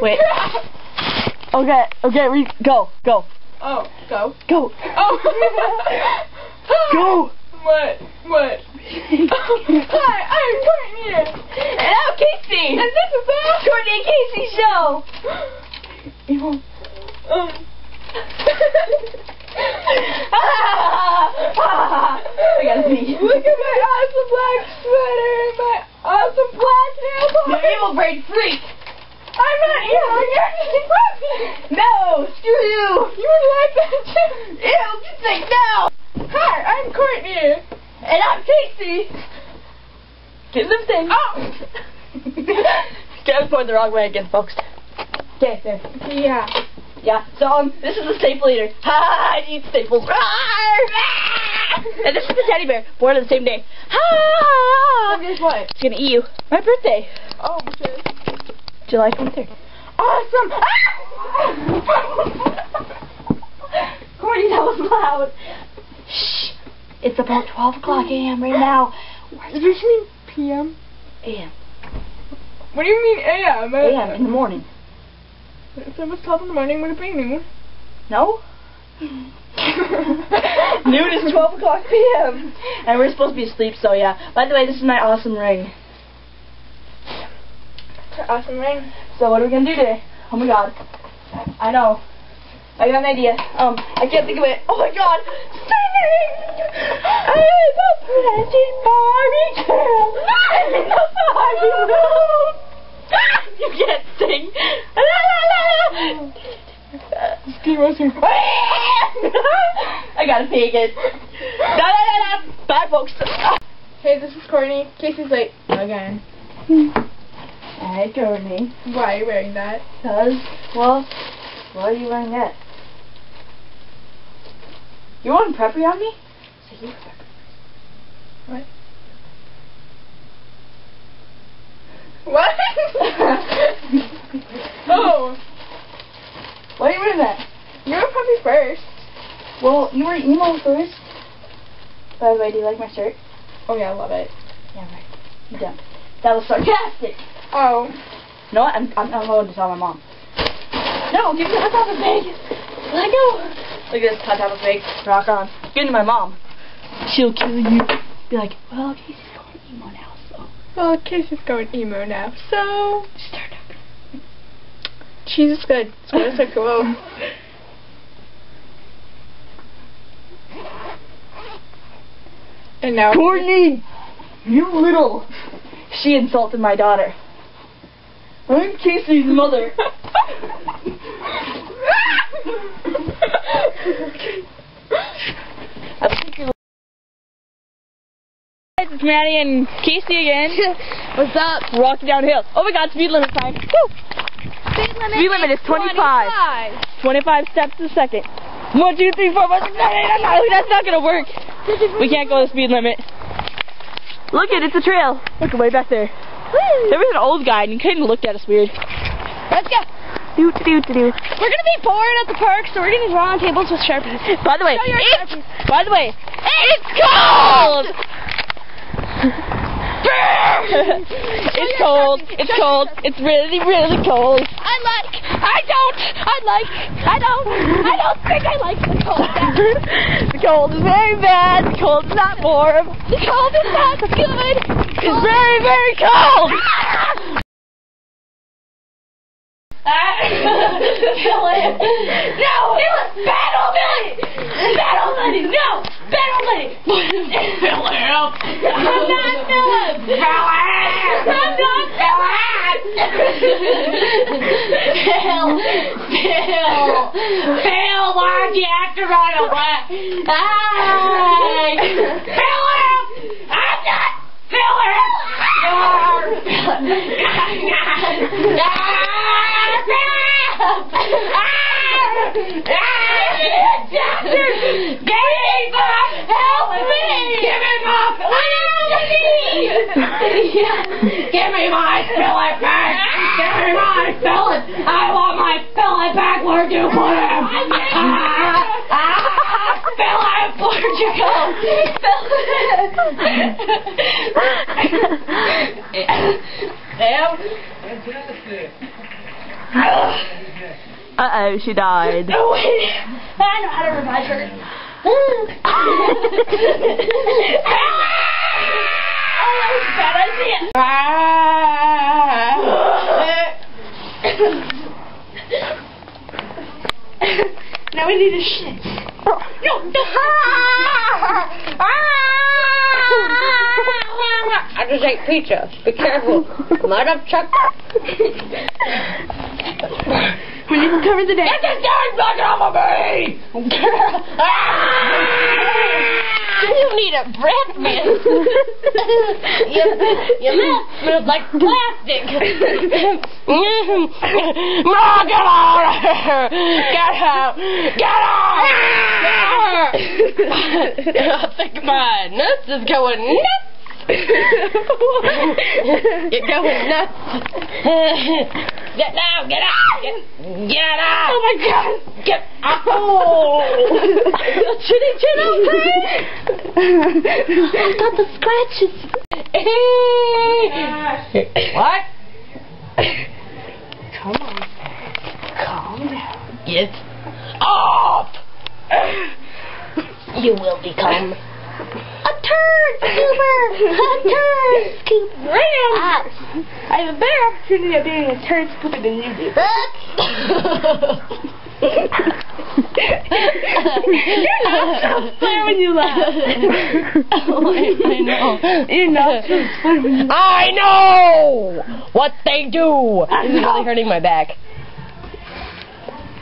Wait. Okay, go. Oh, go. Go. Oh. Go. What? Hi, I'm Courtney. And I'm Casey. And this is the Courtney and Casey show. I gotta pee. Look at my awesome black sweater and my awesome black nail polish. The evil brain freak. I'm not evil. You're just No, screw you. You would like that too. Ew, just say no. Hi, I'm Courtney. And I'm Casey. Get in the thing. Oh. Okay, I was pointing the wrong way again, folks. Okay, there. Yeah, so this is the staple eater. I need staples. And this is the teddy bear, born on the same day. So guess what? It's gonna eat you. My birthday. Oh, shit. July 23rd. Awesome. Courtney, that was loud. Shh. It's about 12 o'clock a.m. right now. Did you mean p.m.? A.m. What do you mean a.m.? A.m. in the morning. If it was 12 in the morning, would it be noon? No? Noon is 12 o'clock p.m. And we're supposed to be asleep, so yeah. By the way, this is my awesome ring. Awesome ring. So what are we gonna do today? Oh my god. I know. I got an idea. I can't think of it. Oh my god. Singing! I'm a pretty Barbie girl in the Barbie room. You can't sing. I gotta pee again. No. Bye, folks. Hey, this is Courtney. Casey's late. Again. Hi, Courtney. Why are you wearing that? Because, well, why are you wearing that? You want peppery on me? So you peppery. What? What? Oh. Why are you wearing that? You were puppy first. Well, you were emo first. By the way, do you like my shirt? Oh yeah, I love it. Yeah, right. You don't. That was sarcastic. Oh. No, I'm going to tell my mom. No, give me the Hot Topic bag. Let go. Look at this Hot Topic bag. Rock on. Give it to my mom. She'll kill you. Be like, well, Casey's going emo now, so. Well, Casey's going emo now, so. Start up. Cheese is good. Smells so cool. And now. Courtney! You little. She insulted my daughter. I'm Casey's mother. It's Maddie and Casey again. What's up? We're walking downhill. Oh my god, speed limit time. Woo! Speed limit is 25. 25 steps a second. 1, 2, 3, 4, 5, 6, 7, 8, 9. That's not gonna work. We can't go the speed limit. Look it's a trail. Look way back there. Woo. There was an old guy and he kind of looked at us weird. Let's go. We're gonna be bored at the park, so we're gonna draw on tables with Sharpies. By the way, it's cold. It's cold. It's cold. It's really, really cold. I don't think I like the cold. The cold is very bad. The cold is not warm. The cold is not good. It's very, very cold. No! It was Battle Buddy! Battle Buddy! No! Battle Buddy! Philip! I'm not Philip! I'm not Phil! Phil, why'd you have to run away? Philip! I'm not Philip! Give me my fillet back! Give me my fillet! I want my fillet back! Where'd you put him? Fillet, where'd you go? Fillet! Uh-oh, she died. Oh, wait. I know how to revive her. Oh, that was a bad idea. Now we need a shit. No. I just ate pizza. Be careful. Might have chucked. We need to cover the day. Get this dog back off of me! You need a breath mint. Your mouth smells like plastic. Ma, get out of here! Get out! Get out! I think my nuts is going nuts. You're going nuts. Get out! Get out! Get out! Oh my God! Get out! Oh! Chitty chitty I got the scratches. What? Come on. Calm down. Get off! You will become a turd scooper! A turd scooper! Ram! I have a better opportunity of being a turd scooper than you do. You're not so funny when you laugh. Oh, I know. You're not so funny when you laugh. I know what they do. This is really hurting my back.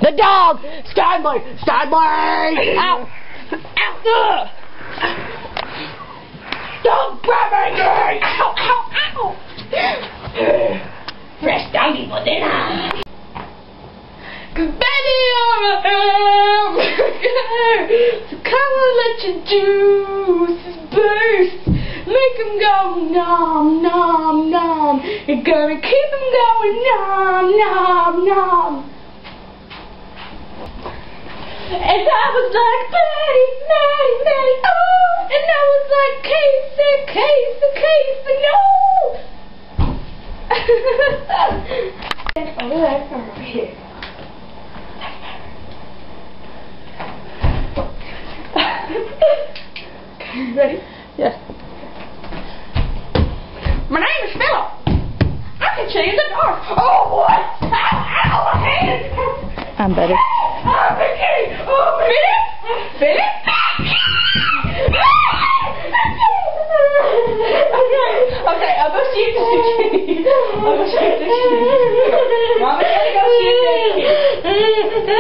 The dog! Stand by! Stand by! Ow! Ow! Stop grabbing me! Ow! Ow! Ow! Fresh doggy for dinner! Betty, you're a hamburger. So come on, let your juices burst. Make them go nom, nom, nom. You're gonna keep them going nom, nom, nom. And I was like, Betty, Betty, Betty, oh. And I was like, Casey, Casey, Casey, no. Oh, that's over here. Okay, ready? Yes. My name is Philip. I can change the dark. Oh, what? Ow, ow, my hand. I'm better. Oh, Vicky. Oh, Philip. Philip? Okay, I'll go see if the zucchini. I'll go see if the zucchini. Mama's gonna go see if the zucchini.